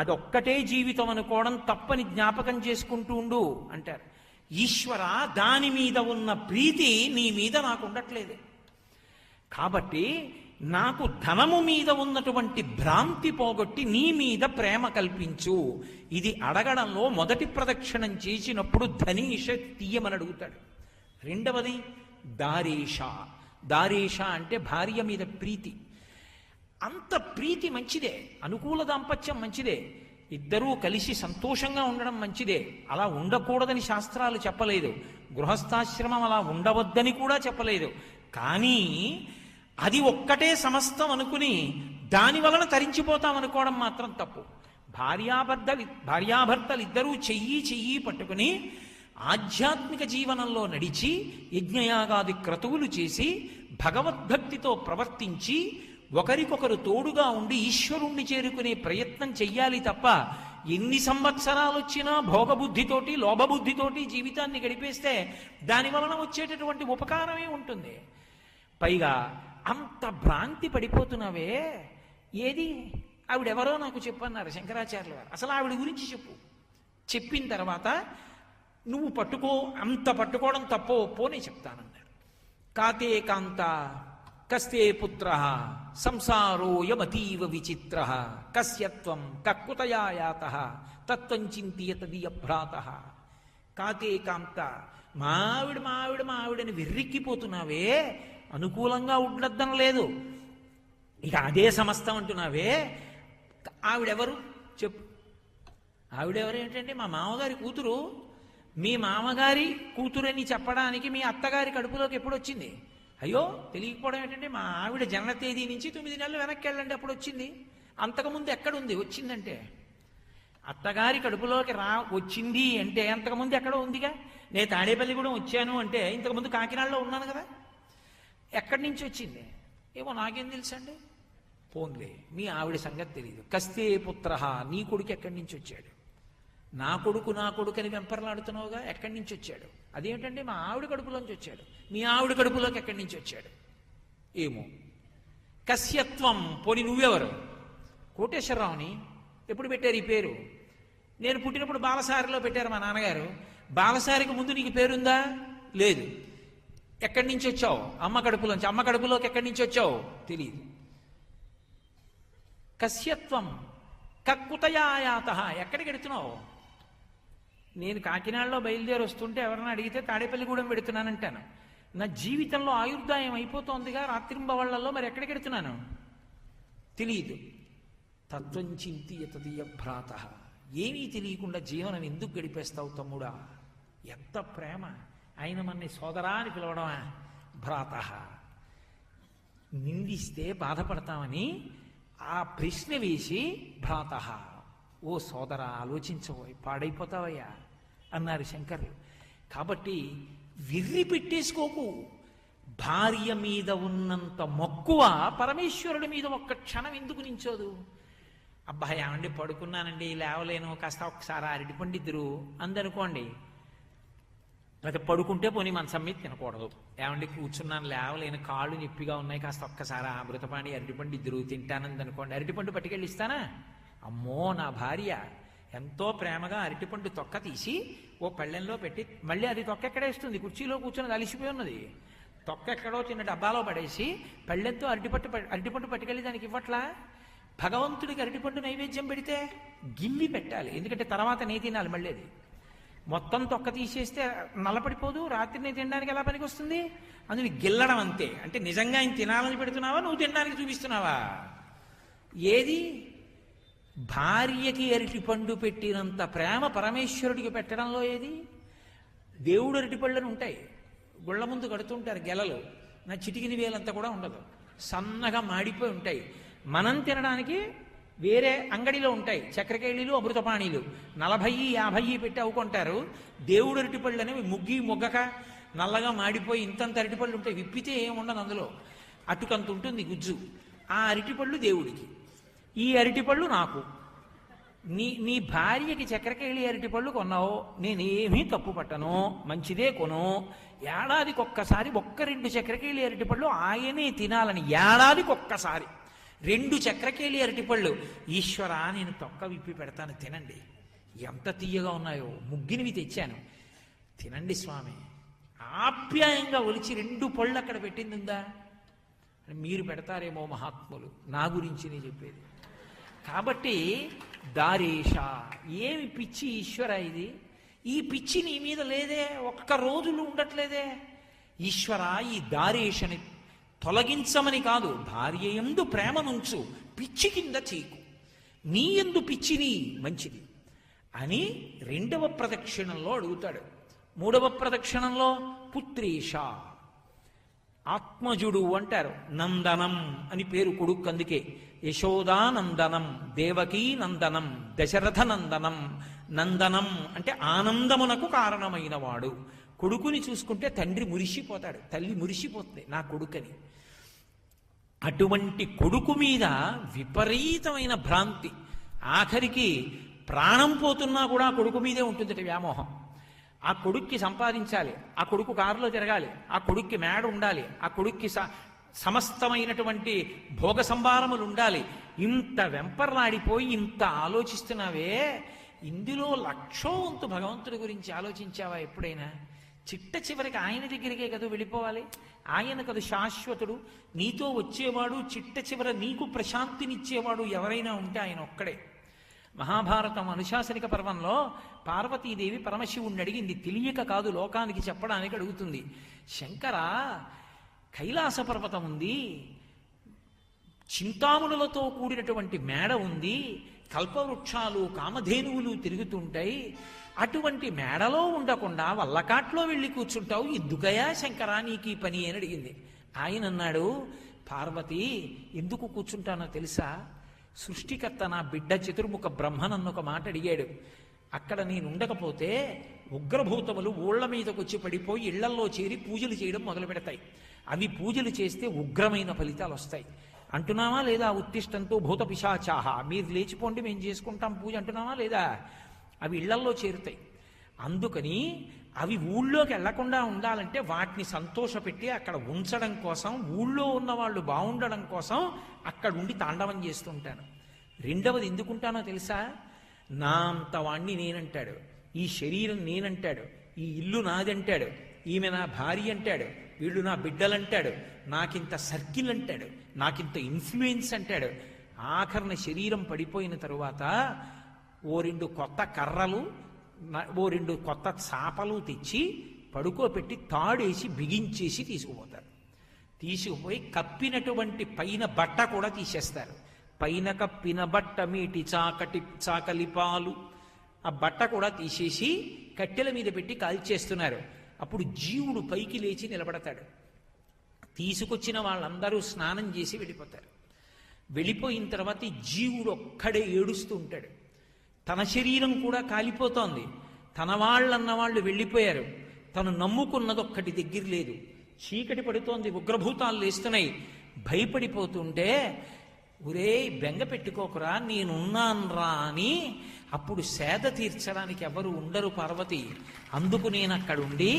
అదొక్కటే జీవితం అనుకోవడం తప్పని జ్ఞాపకం చేసుకుంటూ ఉండు అంటారు. ఈశ్వర, దాని మీద ఉన్న ప్రీతి నీ మీద నాకు ఉండట్లేదు, కాబట్టి నాకు ధనము మీద ఉన్నటువంటి భ్రాంతి పోగొట్టి నీ మీద ప్రేమ కల్పించు. ఇది అడగడంలో మొదటి ప్రదక్షిణం చేసినప్పుడు ధనీష తీయమని అడుగుతాడు. రెండవది దారేష. దారేష అంటే భార్య మీద ప్రీతి. అంత ప్రీతి మంచిదే, అనుకూల దాంపత్యం మంచిదే, ఇద్దరూ కలిసి సంతోషంగా ఉండడం మంచిదే. అలా ఉండకూడదని శాస్త్రాలు చెప్పలేదు, గృహస్థాశ్రమం అలా ఉండవద్దని కూడా చెప్పలేదు. కానీ అది ఒక్కటే సమస్తం అనుకుని దాని వలన తరించిపోతాం అనుకోవడం మాత్రం తప్పు. భార్యాభర్తలు ఇద్దరూ చెయ్యి పట్టుకుని ఆధ్యాత్మిక జీవనంలో నడిచి యజ్ఞయాగాది క్రతువులు చేసి భగవద్భక్తితో ప్రవర్తించి ఒకరికొకరు తోడుగా ఉండి ఈశ్వరుణ్ణి చేరుకునే ప్రయత్నం చెయ్యాలి తప్ప ఎన్ని సంవత్సరాలు వచ్చినా భోగబుద్ధితోటి లోభబుద్ధితోటి జీవితాన్ని గడిపేస్తే దాని వలన వచ్చేటటువంటి ఉపకారమే ఉంటుంది. పైగా అంత భ్రాంతి పడిపోతున్నావే, ఏది ఆవిడెవరో నాకు చెప్పన్నారు శంకరాచార్యుల వారు. అసలు ఆవిడ గురించి చెప్పు, చెప్పిన తర్వాత నువ్వు పట్టుకో, అంత పట్టుకోవడం తప్పో పోనే చెప్తానన్నారు. కాతే కాంత కస్తే పుత్ర సంసారోయమతీవ విచిత్ర కస్యత్వం కక్కుతయా యాతః తత్వం చింతియత దియభ్రాత. కాతే కాంత, మావిడని వెర్రిక్కిపోతున్నావే, అనుకూలంగా ఉండొద్దన లేదు, ఇక అదే సమస్తం అంటున్నావే. ఆవిడెవరు చెప్పు. ఆవిడెవరు ఏంటంటే మా మామగారి కూతురు. మీ మామగారి కూతురని చెప్పడానికి మీ అత్తగారి కడుపులోకి ఎప్పుడు వచ్చింది? అయ్యో, తెలియకపోవడం ఏంటంటే మా ఆవిడ జనన తేదీ నుంచి 9 నెలలు వెనక్కి వెళ్ళండి అప్పుడు వచ్చింది. అంతకుముందు ఎక్కడుంది? వచ్చిందంటే అత్తగారి కడుపులోకి వచ్చింది అంటే అంతకుముందు ఎక్కడో ఉందిగా. నేను తాడేపల్లిగూడెం వచ్చాను అంటే ఇంతకుముందు కాకినాడలో ఉన్నాను కదా. ఎక్కడి నుంచి వచ్చింది ఏమో నాకేం తెలుసండి. పోన్లే, మీ ఆవిడ సంగతి తెలియదు. కస్తే పుత్ర, నీ కొడుకు ఎక్కడి నుంచి వచ్చాడు? నా కొడుకు అని వెంపర్లాడుతున్నావుగా, ఎక్కడి నుంచి వచ్చాడు? అదేంటంటే మా ఆవిడ కడుపులోంచి వచ్చాడు. మీ ఆవిడ కడుపులోకి ఎక్కడి నుంచి వచ్చాడు ఏమో. కస్యత్వం, పోని నువ్వెవరు? కోటేశ్వరరావుని. ఎప్పుడు పెట్టారు ఈ పేరు? నేను పుట్టినప్పుడు బాలసారిలో పెట్టారు మా నాన్నగారు. బాలసారికి ముందు నీకు పేరుందా? లేదు. ఎక్కడి నుంచి వచ్చావు? అమ్మ కడుపులోంచి. అమ్మ కడుపులోకి ఎక్కడి నుంచి వచ్చావు? తెలియదు. కస్యత్వం కక్కుతయాయాత, ఎక్కడికి వెడుతున్నావు? నేను కాకినాడలో బయలుదేరి వస్తుంటే ఎవరైనా అడిగితే తాడేపల్లిగూడెం పెడుతున్నానంటాను. నా జీవితంలో ఆయుర్దాయం అయిపోతోందిగా రాత్రింబవళ్లలో, మరి ఎక్కడికి వెడుతున్నాను తెలియదు. తత్వం చింతియత దియభ్రాత. ఏమీ తెలియకుండా జీవనం ఎందుకు గడిపేస్తావు తమ్ముడా? ఎంత ప్రేమ! ఆయన మన్ని సోదరా అని పిలవడమా? భ్రాత. నిందిస్తే బాధపడతామని ఆ ప్రశ్న వేసి భ్రాత, ఓ సోదరా ఆలోచించబోయి పాడైపోతావయ్యా అన్నారు శంకర్లు. కాబట్టి విర్రి పెట్టేసుకోకు. భార్య మీద ఉన్నంత మక్కువ పరమేశ్వరుడి మీద ఒక్క క్షణం ఎందుకు నించోదు? అబ్బాయి ఏమండి పడుకున్నానండి లేవలేను, కాస్త ఒక్కసారి అరటిపండిద్దరు అందనుకోండి. అయితే పడుకుంటే పోనీ మంచం మీద తినకూడదు. ఏమండి కూర్చున్నాను లేవలేను, కాళ్ళు నొప్పిగా ఉన్నాయి, కాస్త ఒక్కసారి అమృతపాణి అరటిపండు ఇద్దరు తింటానంది అనుకోండి. అరటిపండు పట్టుకెళ్ళి ఇస్తానా? అమ్మో, నా భార్య ఎంతో ప్రేమగా అరటిపండు తొక్క తీసి ఓ పళ్ళెంలో పెట్టి, మళ్ళీ అది తొక్క ఎక్కడేస్తుంది, కుర్చీలో కూర్చొని అలిసిపోయి ఉన్నది, తొక్క ఎక్కడో చిన్న డబ్బాలో పడేసి పళ్ళెంతో అరటిపండు పట్టుకెళ్ళి దానికి ఇవ్వట్లా. భగవంతుడికి అరటిపండు నైవేద్యం పెడితే గిల్లి పెట్టాలి, ఎందుకంటే తర్వాత నే తినాలి. మళ్ళీ అది మొత్తం తొక్క తీసేస్తే నల్లపడిపోదు, రాత్రి నేను తినడానికి ఎలా పనికి వస్తుంది? అందుకు గిల్లడం అంతే. అంటే నిజంగా ఆయన తినాలని పెడుతున్నావా, నువ్వు తినడానికి చూపిస్తున్నావా? ఏది? భార్యకి అరటిపండు పెట్టినంత ప్రేమ పరమేశ్వరుడికి పెట్టడంలో ఏది? దేవుడు అరటిపళ్ళని ఉంటాయి, గుళ్ళ ముందు కడుతుంటారు గెలలు, నా చిటికిని వేలంతా కూడా ఉండదు, సన్నగా మాడిపోయి ఉంటాయి. మనం తినడానికి వేరే అంగడిలో ఉంటాయి చక్రకేళీలు, అమృతపాణీలు, 40-50 పెట్టి అవ్వుకుంటారు. దేవుడు అరటిపళ్ళు అనేవి మొగ్గక నల్లగా మాడిపోయి ఇంతంత అరటిపళ్ళు ఉంటాయి, విప్పితే ఏముండదు అందులో, అటుకంత ఉంటుంది గుజ్జు. ఆ అరటిపళ్ళు దేవుడికి, ఈ అరటిపళ్ళు నాకు. నీ భార్యకి చక్రకేళి అరటిపళ్ళు కొన్నావు, నేనేమీ తప్పు పట్టను, మంచిదే కొను. ఏడాదికొక్కసారి 1-2 చక్రకేళి అరటిపళ్ళు ఆయనే తినాలని, ఏడాదికొక్కసారి. 2 చక్రకేళి అరటిపళ్ళు. ఈశ్వర నేను తొక్క విప్పి పెడతాను, తినండి, ఎంత తీయగా ఉన్నాయో, ముగ్గినివి తెచ్చాను, తినండి స్వామి. ఆప్యాయంగా ఒలిచి 2 పళ్ళు అక్కడ పెట్టిందిందా? మీరు పెడతారేమో మహాత్ములు, నా గురించి నేను చెప్పేది. కాబట్టి దారేష, ఏమి పిచ్చి ఈశ్వర ఇది, ఈ పిచ్చి నీ మీద లేదే, ఒక్క రోజులు ఉండట్లేదే. ఈశ్వర ఈ దారేషని తొలగించమని కాదు, భార్యయందు ప్రేమనుంచు, పిచ్చి కింద చేయకు, నీ యందు పిచ్చిని మంచిది అని 2వ ప్రదక్షిణంలో అడుగుతాడు. 3వ ప్రదక్షిణంలో పుత్రీష, ఆత్మజుడు అంటారు, నందనం అని పేరు కొడుకు, అందుకే యశోదానందనం, దేవకీ నందనం, దశరథ నందనం. నందనం అంటే ఆనందమునకు కారణమైన వాడు. కొడుకుని చూసుకుంటే తండ్రి మురిసిపోతాడు, తల్లి మురిసిపోతుంది నా కొడుకని. అటువంటి కొడుకు మీద విపరీతమైన భ్రాంతి, ఆఖరికి ప్రాణం పోతున్నా కూడా కొడుకు మీదే ఉంటుంది వ్యామోహం. ఆ కొడుక్కి సంపాదించాలి, ఆ కొడుకు కారులో తిరగాలి, ఆ కొడుక్కి మేడ ఉండాలి, ఆ కొడుక్కి సమస్తమైనటువంటి భోగ సంభారములు ఉండాలి. ఇంత వెంపర్లాడిపోయి ఇంత ఆలోచిస్తున్నావే, ఇందులో 1,00,000 వంతు భగవంతుడి గురించి ఆలోచించావా ఎప్పుడైనా? చిట్ట చివరికి ఆయన దగ్గరికే కదా వెళ్ళిపోవాలి, ఆయన కదా శాశ్వతుడు, నీతో వచ్చేవాడు, చిట్ట చివర నీకు ప్రశాంతినిచ్చేవాడు ఎవరైనా ఉంటే ఆయన ఒక్కడే. మహాభారతం అనుశాసనిక పర్వంలో పార్వతీదేవి పరమశివుణ్ణి అడిగింది, తెలియక కాదు లోకానికి చెప్పడానికి అడుగుతుంది. శంకర, కైలాస పర్వతం ఉంది, చింతామణులతో కూడినటువంటి మేడ ఉంది, కల్పవృక్షాలు కామధేనువులు తిరుగుతుంటాయి, అటువంటి మేడలో ఉండకుండా వల్లకాట్లో వెళ్ళి కూర్చుంటావు, ఎందుకయా శంకరా నీకు ఈ పని అని అడిగింది. ఆయన అన్నాడు, పార్వతి ఎందుకు కూర్చుంటానో తెలుసా? సృష్టికర్త నా బిడ్డ చతుర్ముఖ బ్రహ్మనన్న ఒక మాట అడిగాడు. అక్కడ నేను ఉండకపోతే ఉగ్రభూతములు ఊళ్ల మీదకి వచ్చి పడిపోయి ఇళ్లల్లో చేరి పూజలు చేయడం మొదలు పెడతాయి. అవి పూజలు చేస్తే ఉగ్రమైన ఫలితాలు వస్తాయి. అంటున్నావా లేదా? ఉత్తిష్టంతో భూత పిశాచాహ, మీరు లేచిపోండి మేము చేసుకుంటాం పూజ అంటున్నావా లేదా? అవి ఇళ్లల్లో చేరుతాయి. అందుకని అవి ఊళ్ళోకి వెళ్లకుండా ఉండాలంటే వాటిని సంతోషపెట్టి అక్కడ ఉంచడం కోసం, ఊళ్ళో ఉన్న వాళ్ళు బాగుండడం కోసం అక్కడ ఉండి తాండవం చేస్తుంటాను. 2వది ఎందుకుంటానో తెలుసా? నా అంత వాణ్ణి నేనంటాడు, ఈ శరీరం నేనంటాడు, ఈ ఇల్లు నాదంటాడు, ఈమె నా భార్య అంటాడు, వీళ్ళు నా బిడ్డలంటాడు, నాకింత సర్కిల్ అంటాడు, నాకింత ఇన్ఫ్లుయెన్స్ అంటాడు. ఆఖరణ శరీరం పడిపోయిన తరువాత ఓ 2 కొత్త కర్రలు, ఓ 2 కొత్త చాపలు తెచ్చి పడుకోపెట్టి తాడేసి బిగించేసి తీసుకుపోతారు. తీసుకుపోయి కప్పినటువంటి పైన బట్ట కూడా తీసేస్తారు. పైన కప్పిన బట్ట మీటి చాకలి పాలు, ఆ బట్ట కూడా తీసేసి కట్టెల మీద పెట్టి కాల్చేస్తున్నారు. అప్పుడు జీవుడు పైకి లేచి నిలబడతాడు. తీసుకొచ్చిన వాళ్ళందరూ స్నానం చేసి వెళ్ళిపోతారు. వెళ్ళిపోయిన తర్వాత ఈ జీవుడు ఒక్కడే ఏడుస్తూ ఉంటాడు. తన శరీరం కూడా కాలిపోతోంది, తన వాళ్ళన్నవాళ్ళు వెళ్ళిపోయారు, తను నమ్ముకున్నదొక్కటి దగ్గర లేదు. చీకటి పడుతోంది, ఉగ్రభూతాలు లేస్తున్నాయి. భయపడిపోతుంటే, ఒరే బెంగ పెట్టుకోకురా నేనున్నాన్రా అని అప్పుడు సేద తీర్చడానికి ఎవరు ఉండరు పార్వతి, అందుకు నేను అక్కడుండి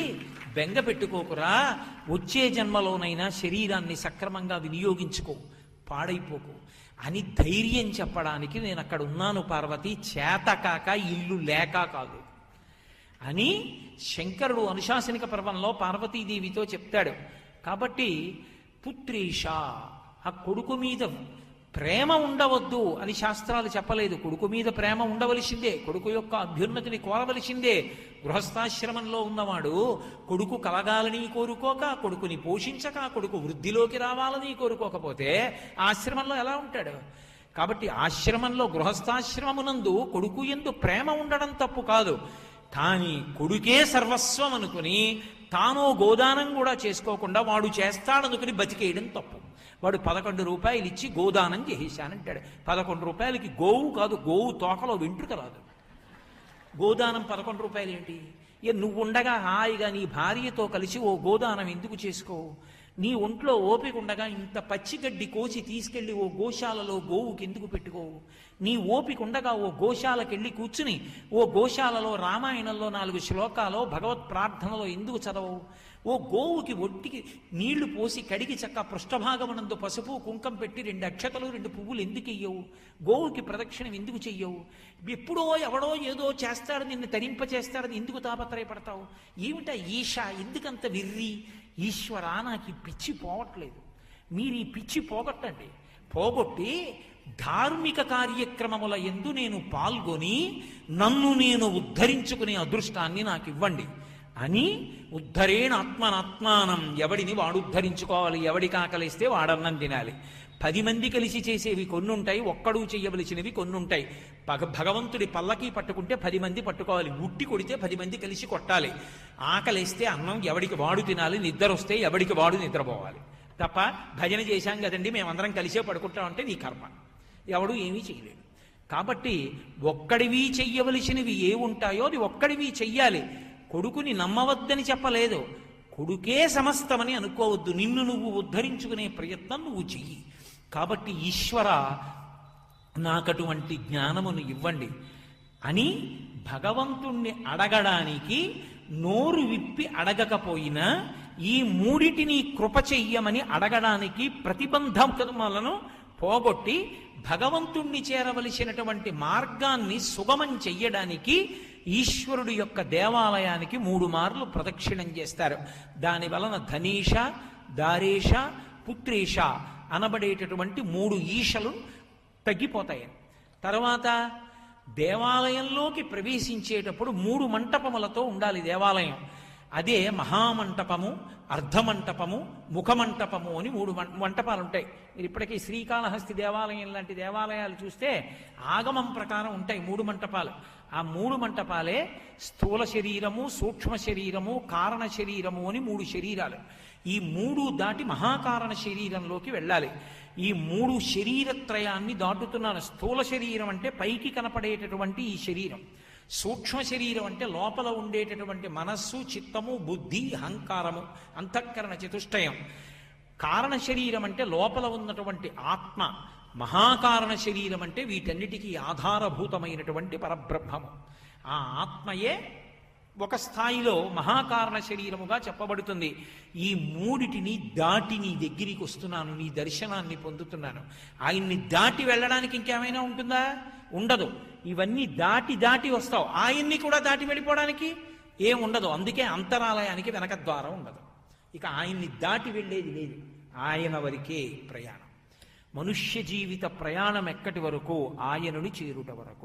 బెంగ పెట్టుకోకురా, వచ్చే జన్మలోనైనా శరీరాన్ని సక్రమంగా వినియోగించుకో, పాడైపోకు అని ధైర్యం చెప్పడానికి నేను అక్కడ ఉన్నాను పార్వతి, చేతకాక ఇల్లు లేక కాదు అని శంకరుడు అనుశాసనిక పర్వంలో పార్వతీదేవితో చెప్తాడు. కాబట్టి పుత్రీష, ఆ కొడుకు మీద ప్రేమ ఉండవద్దు అని శాస్త్రాలు చెప్పలేదు. కొడుకు మీద ప్రేమ ఉండవలసిందే, కొడుకు యొక్క అభ్యున్నతిని కోరవలసిందే. గృహస్థాశ్రమంలో ఉన్నవాడు కొడుకు కలగాలని కోరుకోక, కొడుకుని పోషించక, కొడుకు వృద్ధిలోకి రావాలని కోరుకోకపోతే ఆశ్రమంలో ఎలా ఉంటాడు? కాబట్టి ఆశ్రమంలో, గృహస్థాశ్రమమునందు కొడుకు యందు ప్రేమ ఉండడం తప్పు కాదు. కానీ కొడుకే సర్వస్వం అనుకుని తాను గోదానం కూడా చేసుకోకుండా వాడు చేస్తాడనుకుని బతికేయడం తప్పు. వాడు 11 రూపాయలు ఇచ్చి గోదానం చేసేశానంటాడు. 11 రూపాయలకి గోవు కాదు, గోవు తోకలో వెంట్రుక రాదు. గోదానం 11 రూపాయలు ఏంటి? నువ్వు ఉండగా హాయిగా నీ భార్యతో కలిసి ఓ గోదానం ఎందుకు చేసుకోవు? నీ ఒంట్లో ఓపిక ఉండగా ఇంత పచ్చిగడ్డి కోసి తీసుకెళ్లి ఓ గోశాలలో గోవుకి ఎందుకు పెట్టుకోవు? నీ ఓపిక ఉండగా ఓ గోశాలకెళ్ళి కూర్చుని ఓ గోశాలలో రామాయణంలో 4 శ్లోకాలో భగవత్ ప్రార్థనలో ఎందుకు చదవవు? ఓ గోవుకి ఒట్టికి నీళ్లు పోసి కడిగి చక్క పృష్ఠభాగమునందు పసుపు కుంకం పెట్టి 2 అక్షతలు 2 పువ్వులు ఎందుకు ఇయ్యవు? గోవుకి ప్రదక్షిణం ఎందుకు చెయ్యవు? ఎప్పుడో ఎవడో ఏదో చేస్తాడు, నిన్ను తరింపచేస్తాడని ఎందుకు తాపత్రయపడతావు? ఏమిటా ఈశ? ఎందుకంత విర్రి? ఈశ్వర, నాకు ఈ పిచ్చి పోవట్లేదు, మీరు ఈ పిచ్చి పోగొట్టండి. పోగొట్టి ధార్మిక కార్యక్రమముల యందు నేను పాల్గొని నన్ను నేను ఉద్ధరించుకునే అదృష్టాన్ని నాకు ఇవ్వండి అని ఉద్ధరేణ ఆత్మనాత్మానం, ఎవడిని వాడు ఉద్ధరించుకోవాలి. ఎవడికి ఆకలిస్తే వాడన్నం తినాలి. 10 మంది కలిసి చేసేవి కొన్ని ఉంటాయి, ఒక్కడు చెయ్యవలసినవి కొన్ని ఉంటాయి. భగవంతుడి పల్లకి పట్టుకుంటే 10 మంది పట్టుకోవాలి, ఉట్టి కొడితే 10 మంది కలిసి కొట్టాలి. ఆకలిస్తే అన్నం ఎవడికి వాడు తినాలి, నిద్ర వస్తే ఎవడికి వాడు నిద్రపోవాలి. తప్ప భజన చేశాం కదండి మేమందరం కలిసే పడుకుంటామంటే నీ కర్మ, ఎవడు ఏమీ చేయలేడు. కాబట్టి ఒక్కడివి చెయ్యవలసినవి ఏ ఉంటాయో అది ఒక్కడివి చెయ్యాలి. కొడుకుని నమ్మవద్దని చెప్పలేదు, కొడుకే సమస్తమని అనుకోవద్దు. నిన్ను నువ్వు ఉద్ధరించుకునే ప్రయత్నం నువ్వు చెయ్యి. కాబట్టి ఈశ్వర, నాకటువంటి జ్ఞానమును ఇవ్వండి అని భగవంతుణ్ణి అడగడానికి నోరు విప్పి అడగకపోయినా ఈ మూడిటిని కృప చెయ్యమని అడగడానికి ప్రతిబంధకములను పోగొట్టి భగవంతుణ్ణి చేరవలసినటువంటి మార్గాన్ని సుగమం చెయ్యడానికి ఈశ్వరుడు యొక్క దేవాలయానికి 3 మార్లు ప్రదక్షిణం చేస్తారు. దాని వలన ధనేష, దారేష, పుత్రేష అనబడేటటువంటి 3 ఈశలు తగ్గిపోతాయి. తర్వాత దేవాలయంలోకి ప్రవేశించేటప్పుడు 3 మంటపములతో ఉండాలి దేవాలయం. అదే మహామంటపము, అర్ధమంటపము, ముఖమంటపము అని 3 మంటపాలు ఉంటాయి. మీరు ఇప్పటికీ శ్రీకాళహస్తి దేవాలయం లాంటి దేవాలయాలు చూస్తే ఆగమం ప్రకారం ఉంటాయి 3 మంటపాలు. ఆ 3 మంటపాలే స్థూల శరీరము, సూక్ష్మ శరీరము, కారణ శరీరము అని 3 శరీరాలు. ఈ 3 దాటి మహాకారణ శరీరంలోకి వెళ్ళాలి. ఈ 3 శరీరత్రయాన్ని దాటుతున్నాను. స్థూల శరీరం అంటే పైకి కనపడేటటువంటి ఈ శరీరం, సూక్ష్మ శరీరం అంటే లోపల ఉండేటటువంటి మనస్సు, చిత్తము, బుద్ధి, అహంకారము, అంతఃకరణ చతుష్టయం. కారణ శరీరం అంటే లోపల ఉన్నటువంటి ఆత్మ. మహాకారణ శరీరం అంటే వీటన్నిటికీ ఆధారభూతమైనటువంటి పరబ్రహ్మము. ఆ ఆత్మయే ఒక స్థాయిలో మహాకారణ శరీరముగా చెప్పబడుతుంది. ఈ 3టిని దాటి నీ దగ్గరికి వస్తున్నాను, నీ దర్శనాన్ని పొందుతున్నాను. ఆయన్ని దాటి వెళ్ళడానికి ఇంకేమైనా ఉంటుందా? ఉండదు. ఇవన్నీ దాటి దాటి వస్తావు. ఆయన్ని కూడా దాటి వెళ్ళిపోవడానికి ఏం ఉండదు. అందుకే అంతరాలయానికి వెనక ద్వారం ఉండదు. ఇక ఆయన్ని దాటి వెళ్ళేది లేదు. ఆయన వరకే ప్రయాణం. మనుష్య జీవిత ప్రయాణం ఎక్కటి వరకు? ఆయనను చేరుట వరకు.